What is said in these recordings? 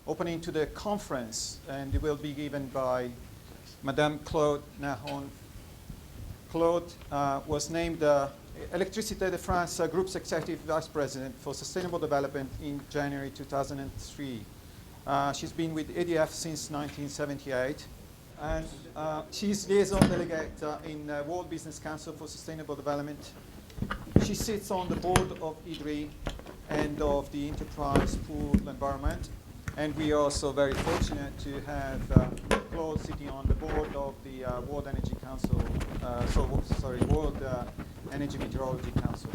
opening to the conference, and it will be given by Madame Claude Nahon. Claude was named Electricité de France Group's Executive Vice President for Sustainable Development in January 2003. She's been with EDF since 1978, and she's liaison delegate in World Business Council for Sustainable Development. She sits on the board of IDRI and of the Enterprise Pool Environment, and we are also very fortunate to have Claude sitting on the board of the World Energy Council, World Energy Meteorology Council.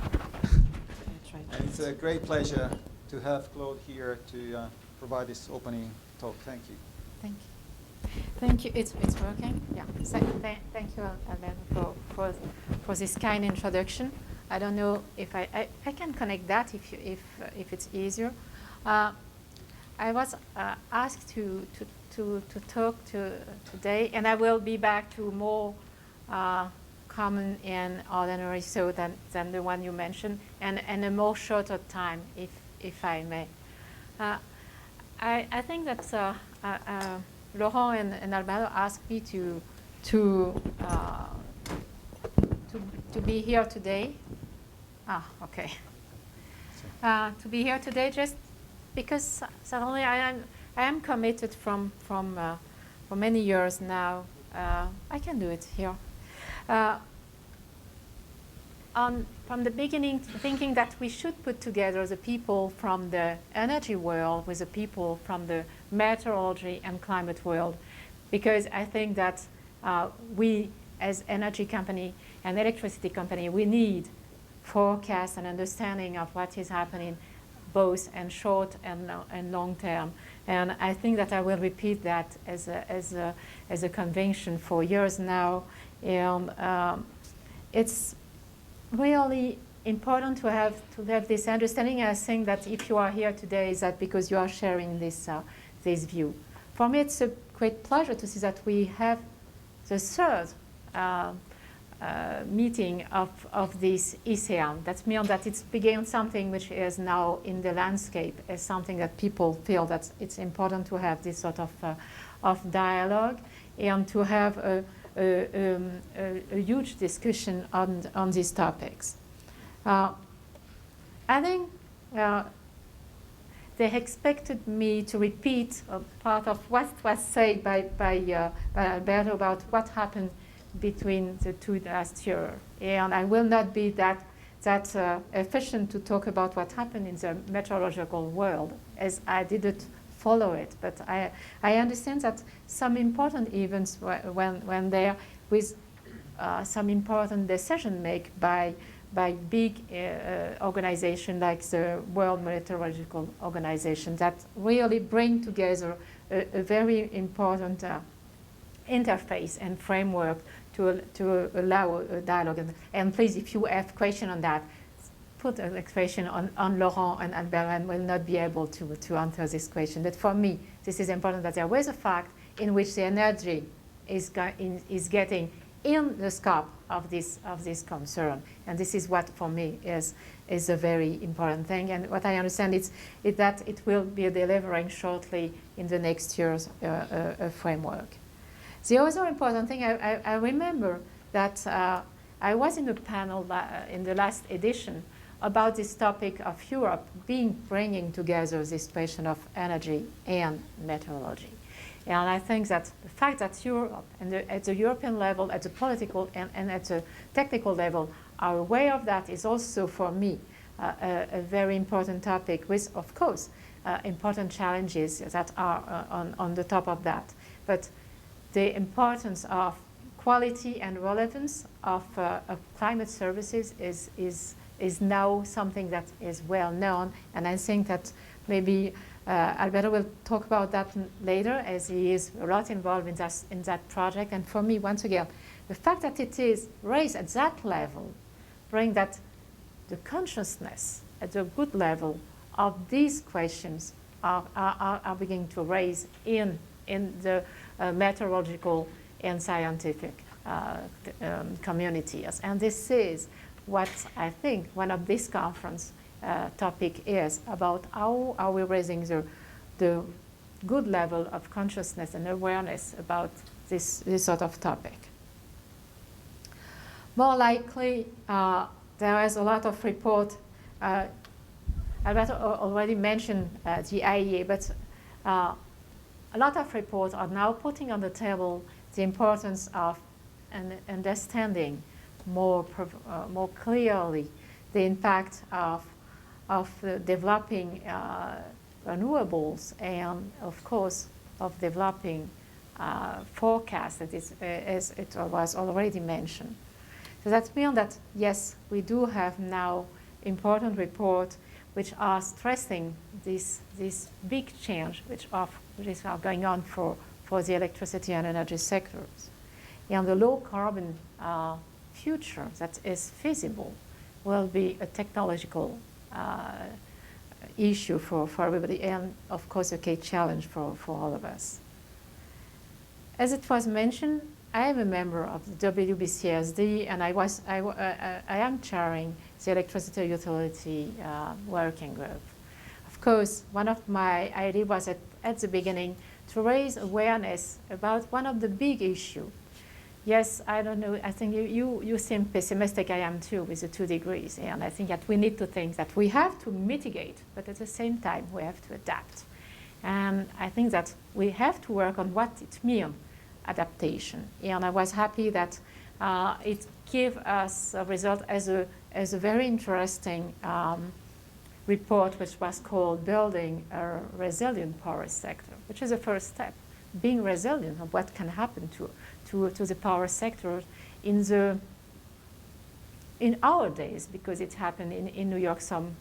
And it's a great pleasure to have Claude here to provide this opening talk. Thank you. Thank you. Thank you. It's working. Yeah. So, thank you, Alberto, for this kind introduction. I don't know if I can connect that if it's easier. I was asked to talk today, and I will be back to more common and ordinary so than the one you mentioned, and a more shorter time, if I may. I think that Laurent and Alberto asked me to be here today. Okay. To be here today just because certainly I am committed for many years now. I can do it here. From the beginning, thinking that we should put together the people from the energy world with the people from the meteorology and climate world, because I think that we, as energy company and electricity company, we need forecast and understanding of what is happening both in short and long term. And I think that I will repeat that as a convention for years now. And it's really important to have this understanding. I think that if you are here today, is that because you are sharing this view. For me, it's a great pleasure to see that we have the third meeting of this ICEM. That means that it's began something which is now in the landscape as something that people feel that it's important to have this sort of dialogue and to have a huge discussion on these topics. I think they expected me to repeat a part of what was said by Alberto about what happened between the two last year, and I will not be that efficient to talk about what happened in the meteorological world, as I didn't follow it. But I understand that some important events when there with some important decision made by big organizations like the World Meteorological Organization that really bring together a very important interface and framework to allow a dialogue. And please, if you have question on that, put a question on Laurent and Albert, and will not be able to answer this question. But for me, this is important that there was a fact in which the energy is getting in the scope of this concern. And this is what, for me, is a very important thing. And what I understand is that it will be delivering shortly in the next year's framework. The other important thing, I remember that I was in a panel in the last edition about this topic of Europe bringing together this question of energy and meteorology. And I think that the fact that Europe, and at the European level, at the political and at the technical level, are aware of that is also, for me, a very important topic with, of course, important challenges that are on the top of that. But the importance of quality and relevance of climate services is now something that is well known, and I think that maybe Alberto will talk about that later, as he is a lot involved in that project. And for me, once again, the fact that it is raised at that level brings that the consciousness at a good level of these questions are beginning to raise in the meteorological and scientific communities. And this is what I think one of this conference topic is about. How are we raising the good level of consciousness and awareness about this sort of topic. More likely, there is a lot of report. Alberto already mentioned the IEA, but a lot of reports are now putting on the table the importance of understanding more clearly the impact of developing renewables and, of course, of developing forecasts, as it was already mentioned. So that means that, yes, we do have now important reports which are stressing this big change which are going on for the electricity and energy sectors. And the low carbon future that is feasible will be a technological issue for everybody, and of course a key challenge for all of us. As it was mentioned, I am a member of the WBCSD, and I am chairing the Electricity Utility Working Group. Of course, one of my ideas was at the beginning to raise awareness about one of the big issues. Yes, I don't know, I think you seem pessimistic, I am too, with the 2 degrees, and I think that we need to think that we have to mitigate, but at the same time we have to adapt. And I think that we have to work on what it means, adaptation. And I was happy that it gave us a result as a very interesting report, which was called Building a Resilient Power Sector, which is the first step, being resilient of what can happen to the power sector in our days, because it happened in New York some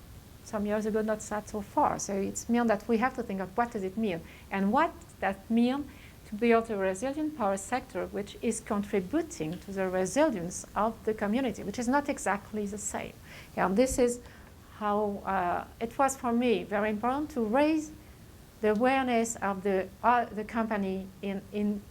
years ago, not so far. So it means that we have to think of what does it mean, and what that means to build a resilient power sector which is contributing to the resilience of the community, which is not exactly the same. And this is how it was for me very important to raise the awareness of the company in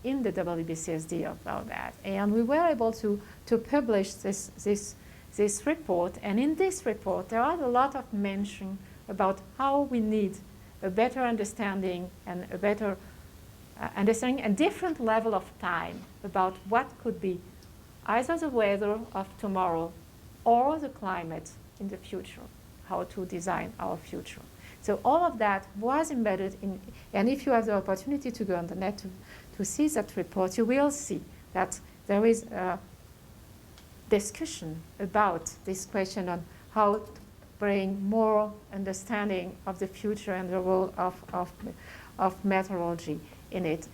the WBCSD about that. And we were able to publish this report. And in this report, there are a lot of mention about how we need a better understanding and a better understanding a different level of time about what could be either the weather of tomorrow or the climate in the future, how to design our future. So all of that was embedded in, and if you have the opportunity to go on the net to see that report, you will see that there is a discussion about this question on how to bring more understanding of the future and the role of meteorology in it.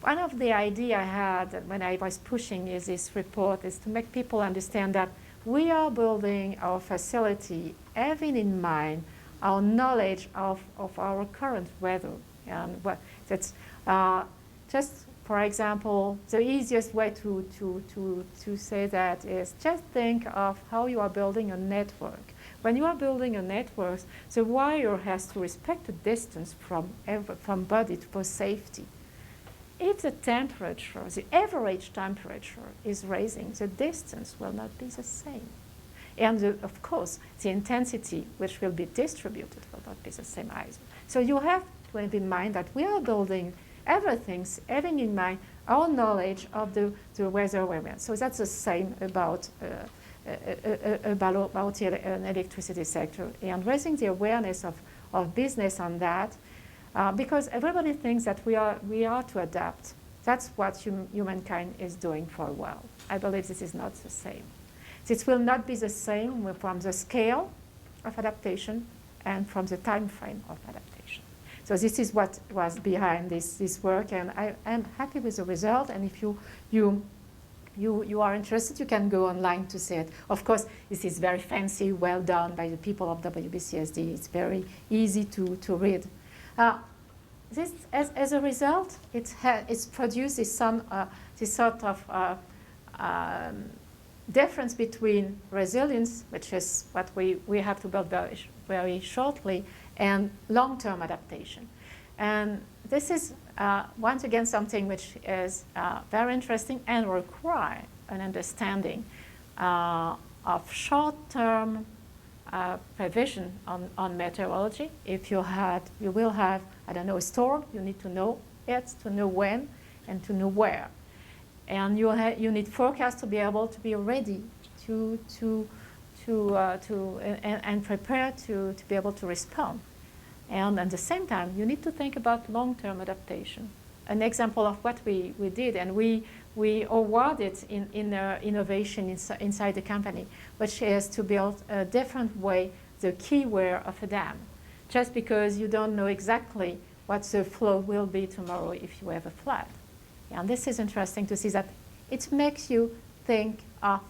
One of the ideas I had when I was pushing this report is to make people understand that we are building our facility having in mind our knowledge of our current weather. And that's just, for example, the easiest way to say that is just think of how you are building a network. When you are building a network, the wire has to respect the distance from body for safety. If the temperature, the average temperature is rising, the distance will not be the same. And of course, the intensity which will be distributed will not be the same either. So you have to have in mind that we are building everything, having in mind our knowledge of the weather we're in. So that's the same about the electricity sector, and raising the awareness of business on that, because everybody thinks that we are to adapt. That's what humankind is doing for a while. I believe this is not the same. This will not be the same from the scale of adaptation and from the time frame of adaptation. So this is what was behind this work, and I am happy with the result. And if you are interested, you can go online to see it. Of course, this is very fancy, well done by the people of WBCSD. It's very easy to read. This, as a result, it's produced this sort of difference between resilience, which is what we have to build very shortly, and long-term adaptation. And this is, once again, something which is very interesting and require an understanding of short-term prevision on meteorology. If you will have, I don't know, a storm, you need to know it, to know when, and to know where. And you need forecasts to be able to be ready and prepare to be able to respond. And at the same time, you need to think about long-term adaptation. An example of what we did, and we awarded in innovation inside the company, which is to build a different way the keyware of a dam. Just because you don't know exactly what the flow will be tomorrow if you have a flood. And this is interesting to see that it makes you think of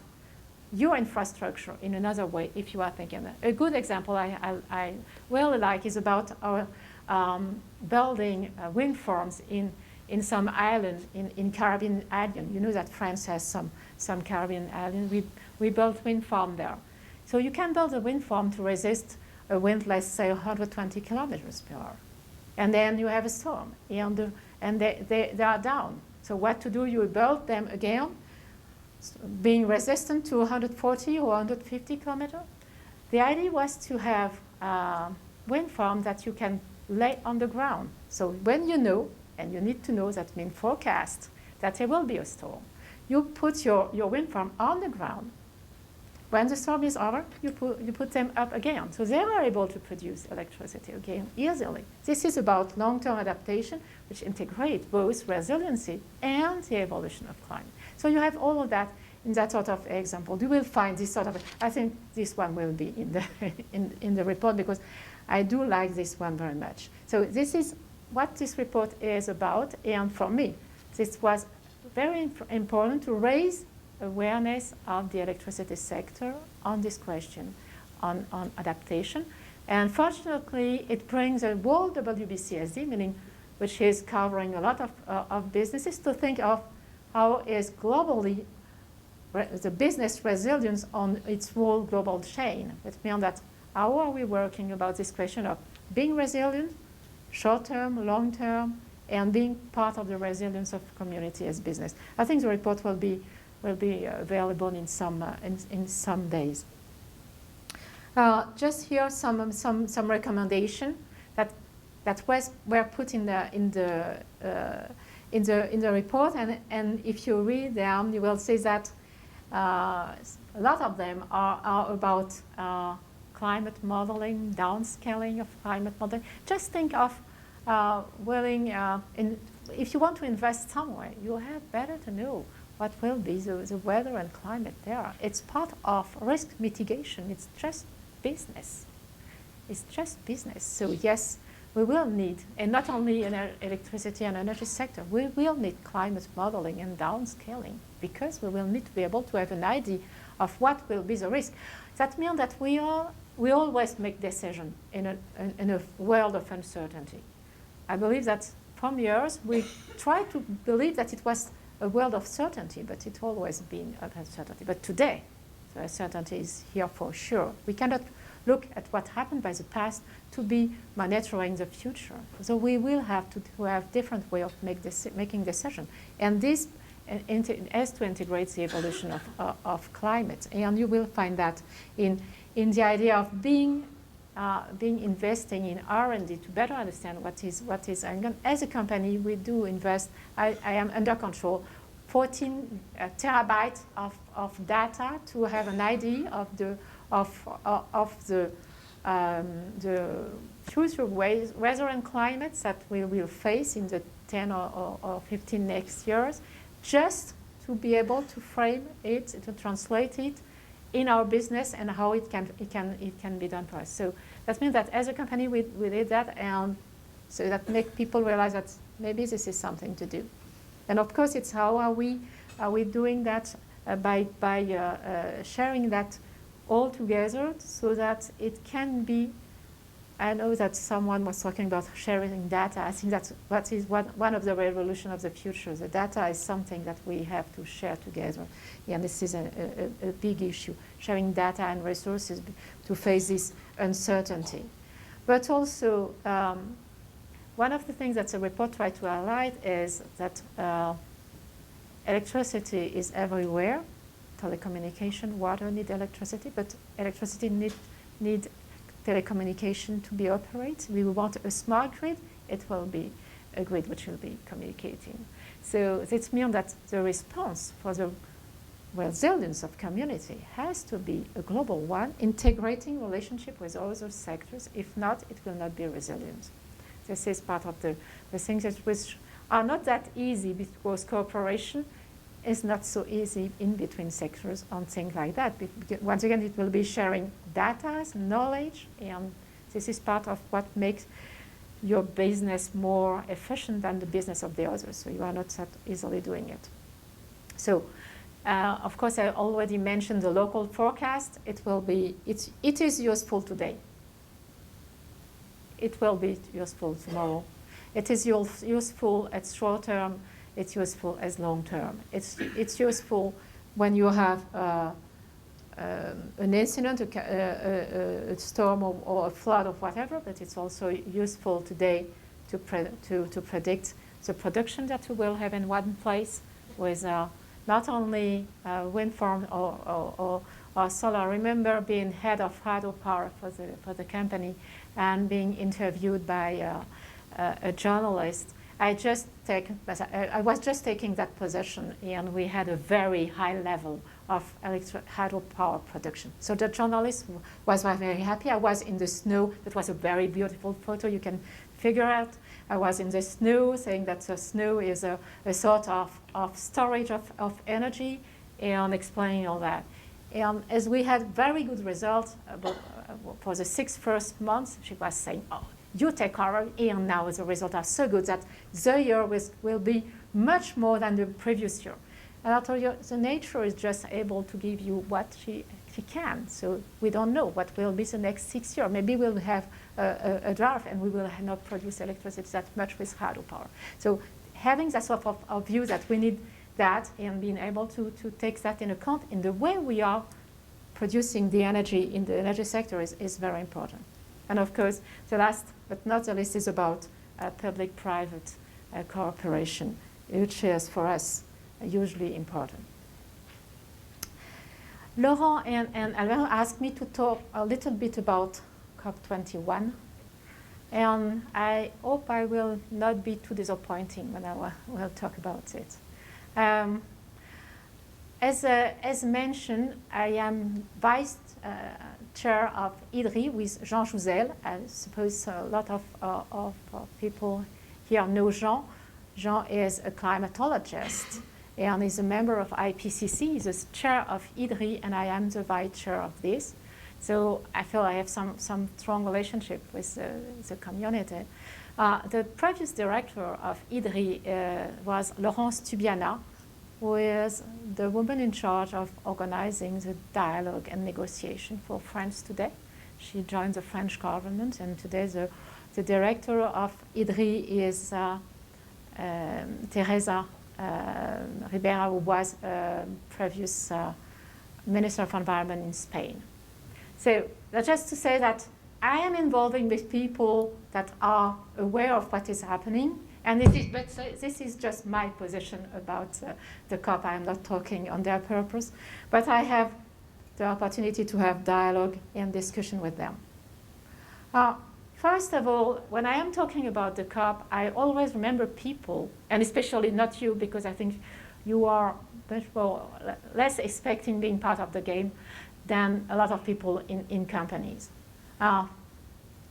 your infrastructure in another way if you are thinking that. A good example I really like is about our building wind farms in some island in Caribbean island. You know that France has some Caribbean island. We built wind farm there. So you can build a wind farm to resist a wind, let's say 120 kilometers per hour. And then you have a storm and they are down. So what to do? You build them again, being resistant to 140 or 150 kilometers. The idea was to have a wind farm that you can lay on the ground. So when you know, and you need to know, that means forecast, that there will be a storm, you put your wind farm on the ground. When the storm is over, you put them up again. So they are able to produce electricity again easily. This is about long-term adaptation, which integrates both resiliency and the evolution of climate. So you have all of that in that sort of example. You will find this sort of, I think this one will be in the, in the report, because I do like this one very much. So this is what this report is about, and for me, this was very important to raise awareness of the electricity sector on this question, on adaptation. And fortunately, it brings a whole WBCSD, meaning which is covering a lot of businesses, to think of how is globally the business resilience on its whole global chain. It means that how are we working about this question of being resilient, short-term, long-term, and being part of the resilience of community as business. I think the report will be available in some days. Just here some recommendation that were put in the report, and if you read them, you will see that a lot of them are about climate modeling, downscaling of climate modeling. Just think of if you want to invest somewhere, you have better to know what will be the weather and climate there. It's part of risk mitigation. It's just business. It's just business. So yes, we will need, and not only in our electricity and energy sector, we will need climate modeling and downscaling, because we will need to be able to have an idea of what will be the risk. That means that we always make decisions in a world of uncertainty. I believe that from years we try to believe that it was a world of certainty, but it's always been of uncertainty. But today, the uncertainty is here for sure. We cannot look at what happened by the past to be monitoring the future. So we will have to have different way of making decisions. And this has to integrate the evolution of climate. And you will find that in the idea of investing in R&D to better understand what is. And as a company, we do invest. I am under control 14 terabytes of data to have an idea of the future weather and climates that we will face in the 10 or 15 next years, just to be able to frame it, to translate it in our business and how it can be done for us. So that means that as a company we did that, and so that make people realize that maybe this is something to do. And of course, it's how are we doing that by sharing that all together, so that it can be. I know that someone was talking about sharing data. I think that's one of the revolution of the future. The data is something that we have to share together. Yeah, this is a big issue, sharing data and resources to face this uncertainty. But also, one of the things that the report tried to highlight is that electricity is everywhere. Telecommunication, water need electricity, but electricity need telecommunication to be operated. We want a smart grid. It will be a grid which will be communicating. So this means that the response for the resilience of community has to be a global one, integrating relationship with other sectors. If not, it will not be resilient. This is part of the things that which are not that easy, because cooperation is not so easy in between sectors on things like that. Once again, it will be sharing data, knowledge, and this is part of what makes your business more efficient than the business of the others. So you are not that easily doing it. So, of course, I already mentioned the local forecast. It is useful today. It will be useful tomorrow. It is useful at short term. It's useful as long term. It's useful when you have an incident, a storm or a flood or whatever, but it's also useful today to predict the production that we will have in one place with not only wind farm or solar. I remember being head of hydropower for the company and being interviewed by a journalist. I was just taking that position, and we had a very high level of hydropower production. So the journalist was very happy. I was in the snow. It was a very beautiful photo. You can figure out. I was in the snow, saying that the snow is a sort of storage of energy, and explaining all that. And as we had very good results for the first 6 months, she was saying, "Oh, you take over, and now the results are so good that the year will be much more than the previous year." And I told you, the nature is just able to give you what she can. So we don't know what will be the next 6 years. Maybe we'll have a drought and we will not produce electricity that much with hydropower. So having that sort of view that we need that, and being able to take that in account in the way we are producing the energy in the energy sector is very important. And of course, the last but not the least is about public-private cooperation, which is for us hugely important. Laurent and Albert asked me to talk a little bit about COP21, and I hope I will not be too disappointing when I will talk about it. As mentioned, I am vice chair of IDRI with Jean Jouzel. I suppose a lot of people here know Jean. Jean is a climatologist and is a member of IPCC. He's the chair of IDRI, and I am the vice chair of this. So I feel I have some strong relationship with the community. The previous director of IDRI was Laurence Tubiana, who is the woman in charge of organizing the dialogue and negotiation for France today. She joined the French government, and today the director of IDRI is Teresa Ribera, who was previous Minister of Environment in Spain. So that's just to say that I am involving with people that are aware of what is happening. And this is just my position about the COP. I am not talking on their purpose, but I have the opportunity to have dialogue and discussion with them. First of all, when I am talking about the COP, I always remember people, and especially not you, because I think you are much more, less expecting being part of the game than a lot of people in companies.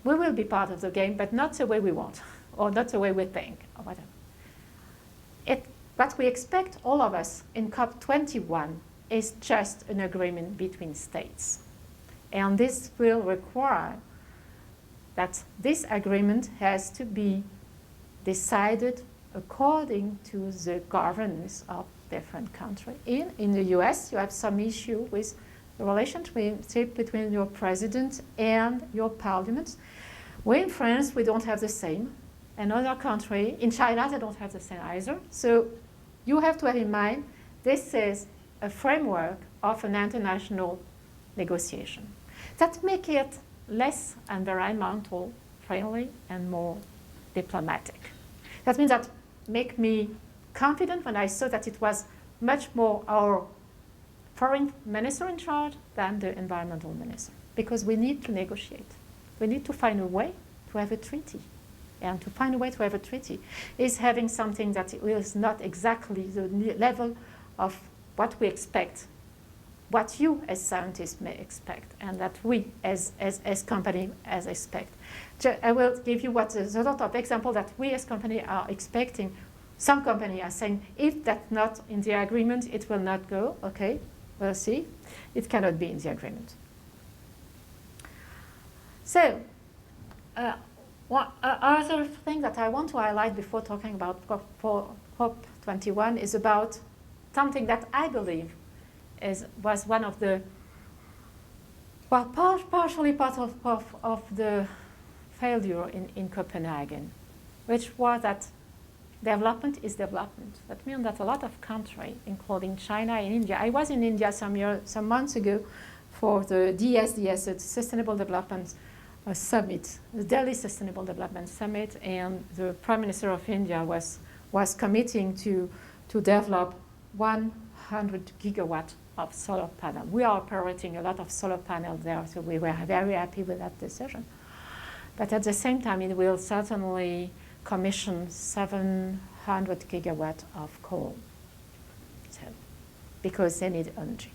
We will be part of the game, but not the way we want, or not the way we think, or whatever. What we expect, all of us, in COP21 is just an agreement between states. And this will require that this agreement has to be decided according to the governance of different countries. In the US, you have some issue with the relationship between your president and your parliament. We in France, we don't have the same. Another country, in China, they don't have the same either. So you have to have in mind, this is a framework of an international negotiation. That make it less environmental friendly and more diplomatic. That means that make me confident when I saw that it was much more our foreign minister in charge than the environmental minister. because we need to negotiate. We need to find a way to have a treaty. And to find a way to have a treaty is having something that is not exactly the level of what we expect, what you as scientists may expect, and that we as company expect. I will give you what the sort of example that we as company are expecting. Some company are saying, if that's not in the agreement, it will not go. Okay, we'll see. It cannot be in the agreement. So, one other thing that I want to highlight before talking about COP21 is about something that I believe was one of the, well, partially part of the failure in Copenhagen, which was that development is development. That means that a lot of countries, including China and India. I was in India some months ago for the DSDS, the Sustainable Development Summit, the Delhi Sustainable Development Summit, and the Prime Minister of India was committing to develop 100 gigawatts of solar panel. We are operating a lot of solar panels there, so we were very happy with that decision. But at the same time, it will certainly commission 700 gigawatts of coal, so, because they need energy.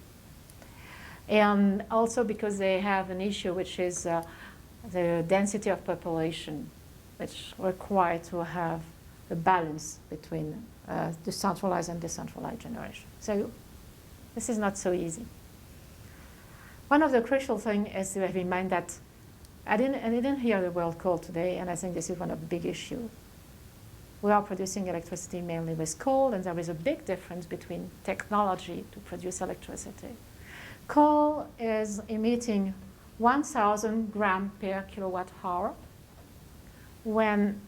And also because they have an issue, which is the density of population, which requires to have a balance between decentralized and decentralized generation. So this is not so easy. One of the crucial things is to have in mind that I didn't hear the word coal today, and I think this is one of the big issues. We are producing electricity mainly with coal, and there is a big difference between technology to produce electricity. Coal is emitting 1,000 grams per kilowatt hour, when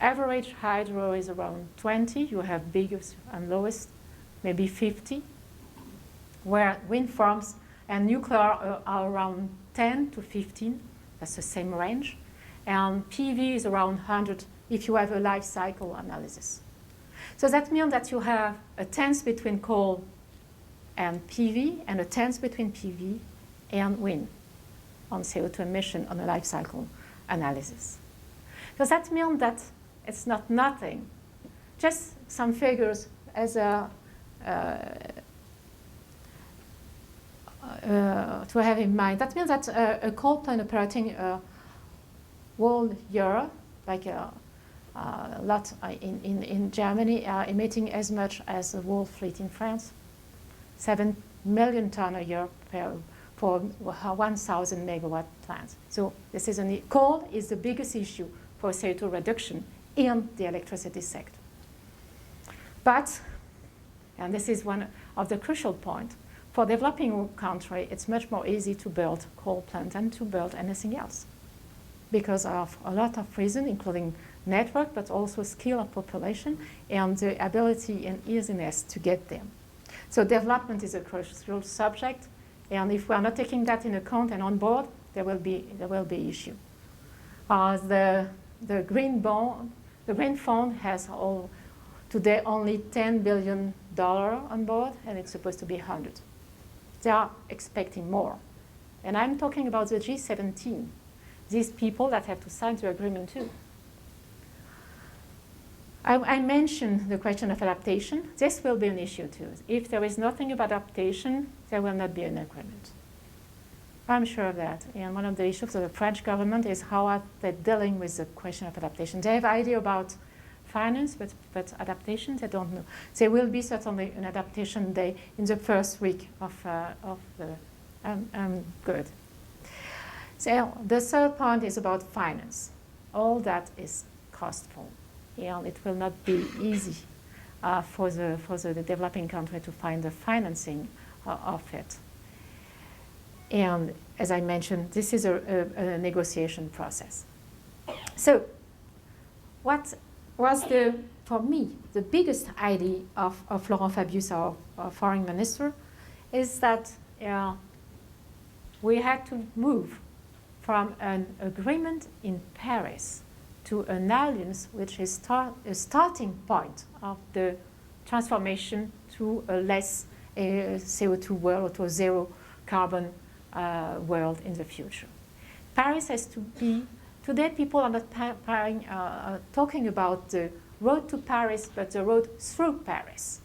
average hydro is around 20. You have biggest and lowest, maybe 50, where wind farms and nuclear are around 10 to 15. That's the same range. And PV is around 100 if you have a life cycle analysis. So that means that you have a tense between coal and PV, and a tense between PV and wind on CO2 emission on a life cycle analysis. So that means that it's not nothing. Just some figures as a to have in mind. That means that a coal plant operating whole year, like a lot in Germany, are emitting as much as the whole fleet in France. 7 million tons a year for 1,000 megawatt plants. So this is coal is the biggest issue for CO2 reduction in the electricity sector. But, and this is one of the crucial points, for developing country, it's much more easy to build coal plant than to build anything else, because of a lot of reasons, including network, but also skill of population and the ability and easiness to get them. So development is a crucial subject, and if we are not taking that in account and on board, there will be issue. The green bond, the green fund has today only $10 billion on board, and it's supposed to be 100. They are expecting more. And I'm talking about the G17, these people that have to sign the agreement too. I mentioned the question of adaptation. This will be an issue too. If there is nothing about adaptation, there will not be an agreement. I'm sure of that. And one of the issues of the French government is how are they dealing with the question of adaptation. They have idea about finance, but adaptation, they don't know. There will be certainly an adaptation day in the first week of the good. So the third point is about finance. All that is costful, and it will not be easy for the developing country to find the financing of it. And as I mentioned, this is a negotiation process. So what was for me, the biggest idea of Laurent Fabius, our foreign minister, is that we had to move from an agreement in Paris to an alliance which is a starting point of the transformation to a less CO2 world, or to a zero carbon world in the future. Paris has to be, today people are not talking about the road to Paris, but the road through Paris.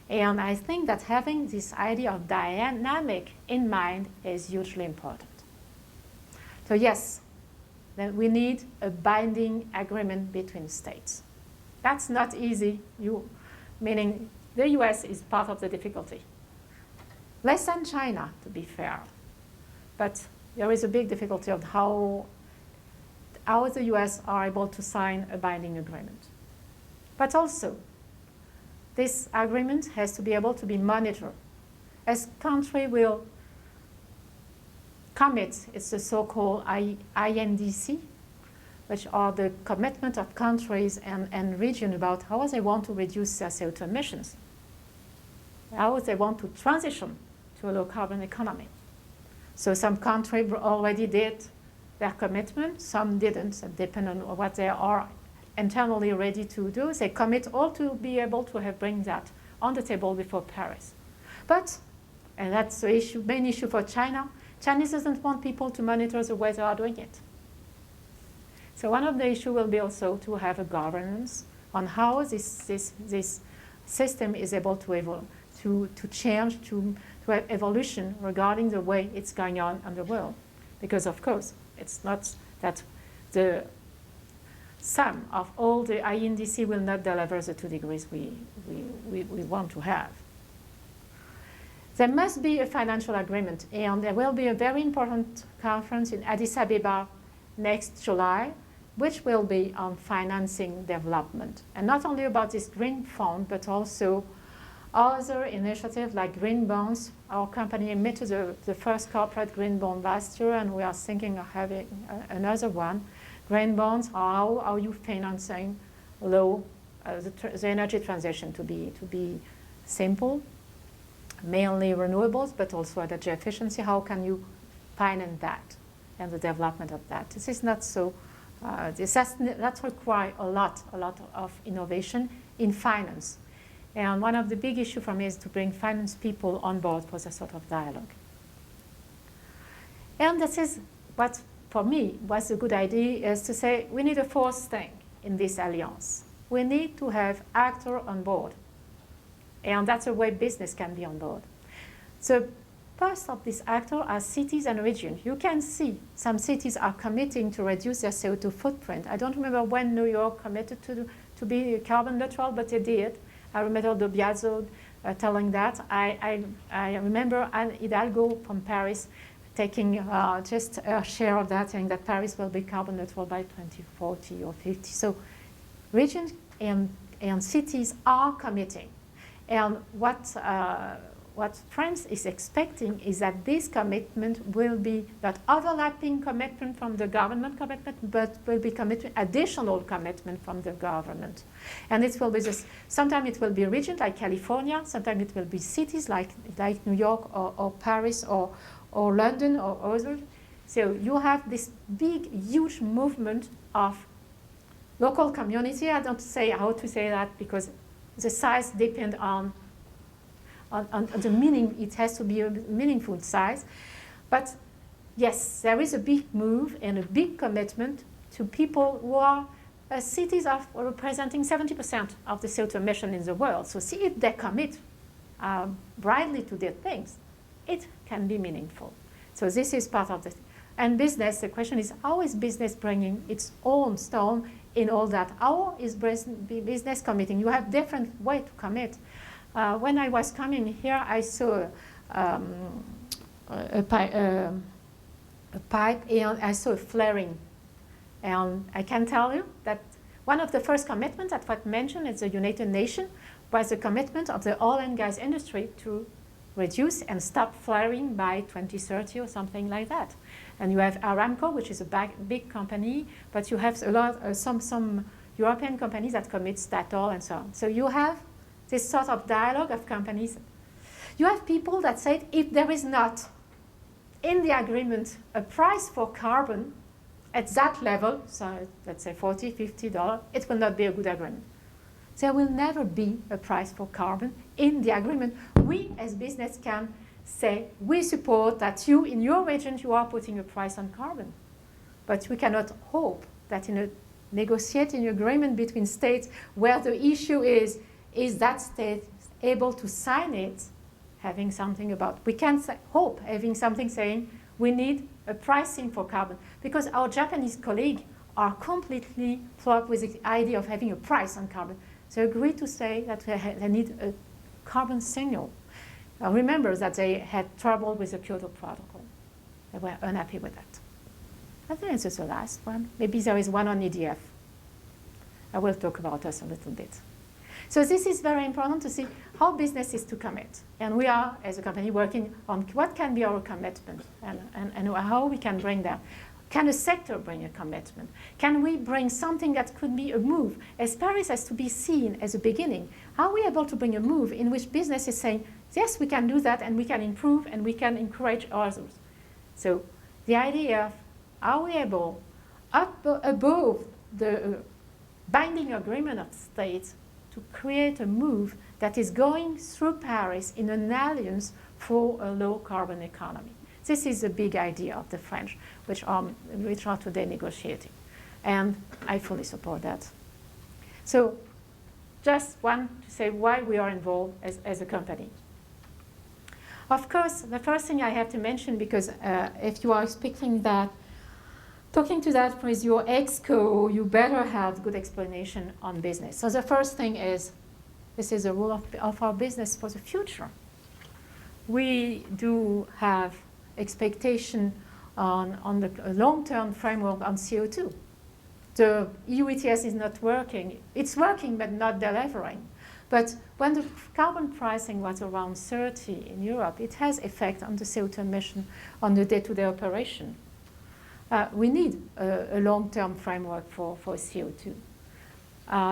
And I think that having this idea of dynamic in mind is hugely important. So yes, then we need a binding agreement between states. That's not easy, meaning the US is part of the difficulty. Less than China, to be fair. But there is a big difficulty of how the US are able to sign a binding agreement. But also, this agreement has to be able to be monitored. As country will commit, it's the so-called INDC, which are the commitment of countries and regions about how they want to reduce their CO2 emissions, how they want to transition to a low-carbon economy. So some countries already did their commitment, some didn't, it depends on what they are internally ready to do. They commit all to be able to bring that on the table before Paris. But, and that's the main issue for China, Chinese doesn't want people to monitor the way they are doing it. So one of the issues will be also to have a governance on how this system is able to evolve, to change, to have evolution regarding the way it's going on in the world. Because of course, it's not that the sum of all the INDC will not deliver the 2 degrees we want to have. There must be a financial agreement, and there will be a very important conference in Addis Ababa next July, which will be on financing development. And not only about this green fund, but also other initiatives like green bonds. Our company emitted the first corporate green bond last year, and we are thinking of having another one. Green bonds are how are you financing the energy transition to be simple, mainly renewables, but also energy efficiency. How can you finance that and the development of that? This is not so. That requires a lot of innovation in finance. And one of the big issues for me is to bring finance people on board for that sort of dialogue. And this is what, for me, was a good idea, is to say we need a fourth thing in this alliance. We need to have actors on board. And that's the way business can be on board. So first of these actors are cities and regions. You can see some cities are committing to reduce their CO2 footprint. I don't remember when New York committed to be carbon neutral, but they did. I remember De Biazzo telling that. I remember Anne Hidalgo from Paris taking just a share of that, saying that Paris will be carbon neutral by 2040 or 50. So regions and cities are committing. And what France is expecting is that this commitment will be not overlapping commitment from the government commitment, but will be additional commitment from the government. And it will be just, sometimes it will be regions like California, sometimes it will be cities like New York or Paris or London or others. So you have this big, huge movement of local community. I don't say how to say that because the size depends on the meaning. It has to be a meaningful size. But yes, there is a big move and a big commitment to people who are cities are representing 70% of the CO2 emission in the world. So see if they commit brightly to their things, it can be meaningful. So this is part of the and business. The question is, how is business bringing its own stone in all that? How is business committing? You have different way to commit. When I was coming here, I saw a pipe and I saw a flaring. And I can tell you that one of the first commitments that was mentioned at the United Nations was the commitment of the oil and gas industry to reduce and stop flaring by 2030 or something like that. And you have Aramco, which is a big company, but you have a lot, some European companies that commit Statoil and so on. So you have this sort of dialogue of companies. You have people that say if there is not in the agreement a price for carbon at that level, so let's say $40, $50, it will not be a good agreement. There will never be a price for carbon in the agreement. We as business can say, we support that you, in your region, you are putting a price on carbon. But we cannot hope that in a negotiating agreement between states where the issue is that state able to sign it, having something about, we can't hope having something saying we need a pricing for carbon, because our Japanese colleagues are completely flawed with the idea of having a price on carbon. They agree to say that they need a carbon signal. Remember that they had trouble with the Kyoto Protocol. They were unhappy with that. I think this is the last one. Maybe there is one on EDF. I will talk about us a little bit. So this is very important to see how business is to commit. And we are, as a company, working on what can be our commitment and how we can bring that. Can a sector bring a commitment? Can we bring something that could be a move? As Paris has to be seen as a beginning, are we able to bring a move in which business is saying, yes, we can do that and we can improve and we can encourage others? So the idea of, are we able, above the binding agreement of states, to create a move that is going through Paris in an alliance for a low carbon economy? This is a big idea of the French, which are today negotiating. And I fully support that. So just want to say why we are involved as a company. Of course, the first thing I have to mention, because if you are talking to that with your exco, you better have good explanation on business. So the first thing is, this is a rule of our business for the future. We do have expectation on the long-term framework on CO2. The EU ETS is not working. It's working, but not delivering. But when the carbon pricing was around 30 in Europe, it has effect on the CO2 emission on the day-to-day operation. We need a long-term framework for CO2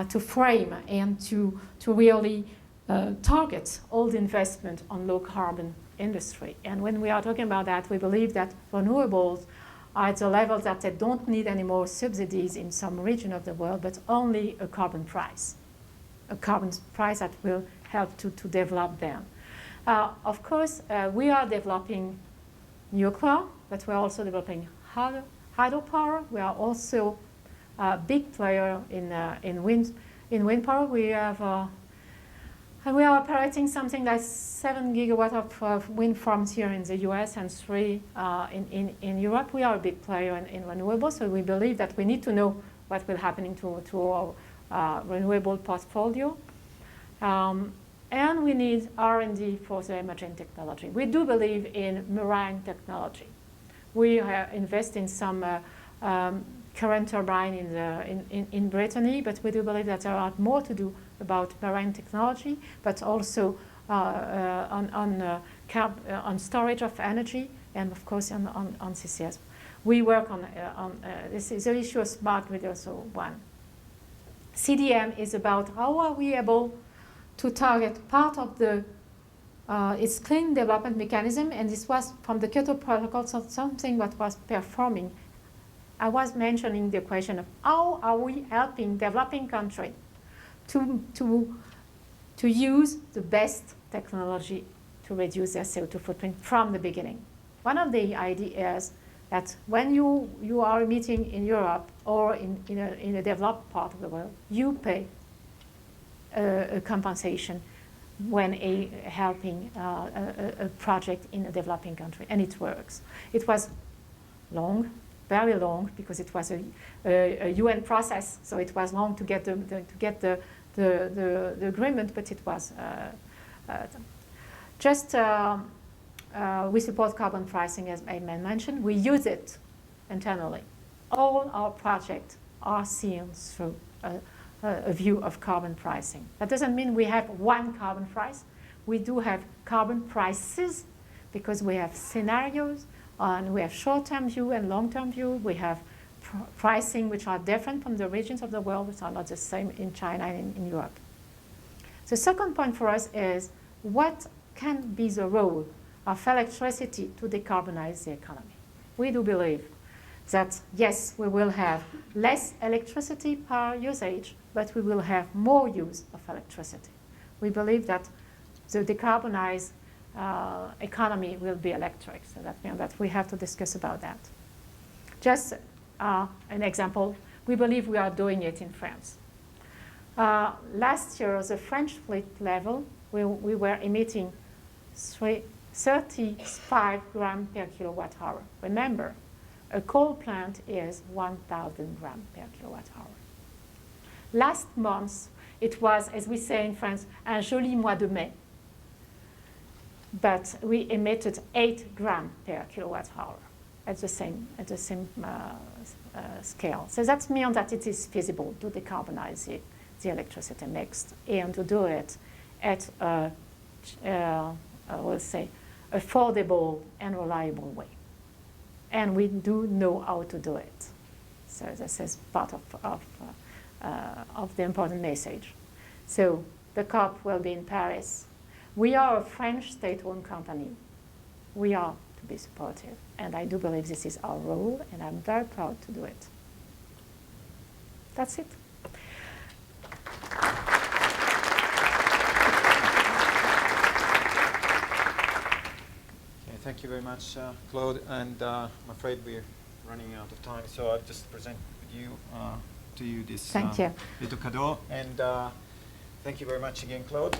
to frame and to really target all the investment on low-carbon industry. And when we are talking about that, we believe that renewables are at the level that they don't need any more subsidies in some region of the world, but only a carbon price that will help to develop them. Of course, we are developing nuclear, but we're also developing hydropower. We are also a big player in wind power. We are operating something like 7 gigawatts of wind farms here in the US and 3 in Europe. We are a big player in renewables, so we believe that we need to know what will happen to our renewable portfolio. And we need R&D for the emerging technology. We do believe in marine technology. We invest in some current turbine in Brittany, but we do believe that there are more to do about marine technology, but also on storage of energy, and of course on CCS. We work on this is the issue of smart grid also one. CDM is about how are we able to target part of the its clean development mechanism, and this was from the Kyoto Protocol, so something that was performing. I was mentioning the question of how are we helping developing countries to use the best technology to reduce their CO2 footprint from the beginning. One of the ideas that when you are emitting in Europe or in a developed part of the world, you pay a compensation when helping a project in a developing country, and it works. It was long, very long, because it was a UN process, so it was long to get the agreement, but it was we support carbon pricing, as I mentioned. We use it internally. All our projects are seen through a view of carbon pricing. That doesn't mean we have one carbon price. We do have carbon prices because we have scenarios, and we have short-term view and long-term view. We have pricing which are different from the regions of the world, which are not the same in China and in Europe. The second point for us is what can be the role of electricity to decarbonize the economy. We do believe that, yes, we will have less electricity per usage, but we will have more use of electricity. We believe that the decarbonized economy will be electric. So that means that we have to discuss about that. Just an example, we believe we are doing it in France. Last year, the French fleet level, we were emitting 35 grams per kilowatt hour. Remember, a coal plant is 1,000 grams per kilowatt hour. Last month, it was, as we say in France, un joli mois de mai. But we emitted 8 grams per kilowatt hour at the same scale. So that means that it is feasible to decarbonize the electricity mix and to do it at a, we'll say, affordable and reliable way. And we do know how to do it. So this is part of the important message. So the COP will be in Paris. We are a French state-owned company. We are to be supportive. And I do believe this is our role, and I'm very proud to do it. That's it. Thank you very much, Claude. And I'm afraid we're running out of time, so I'll just present to you this Thank you. little cadeau. And thank you very much again, Claude.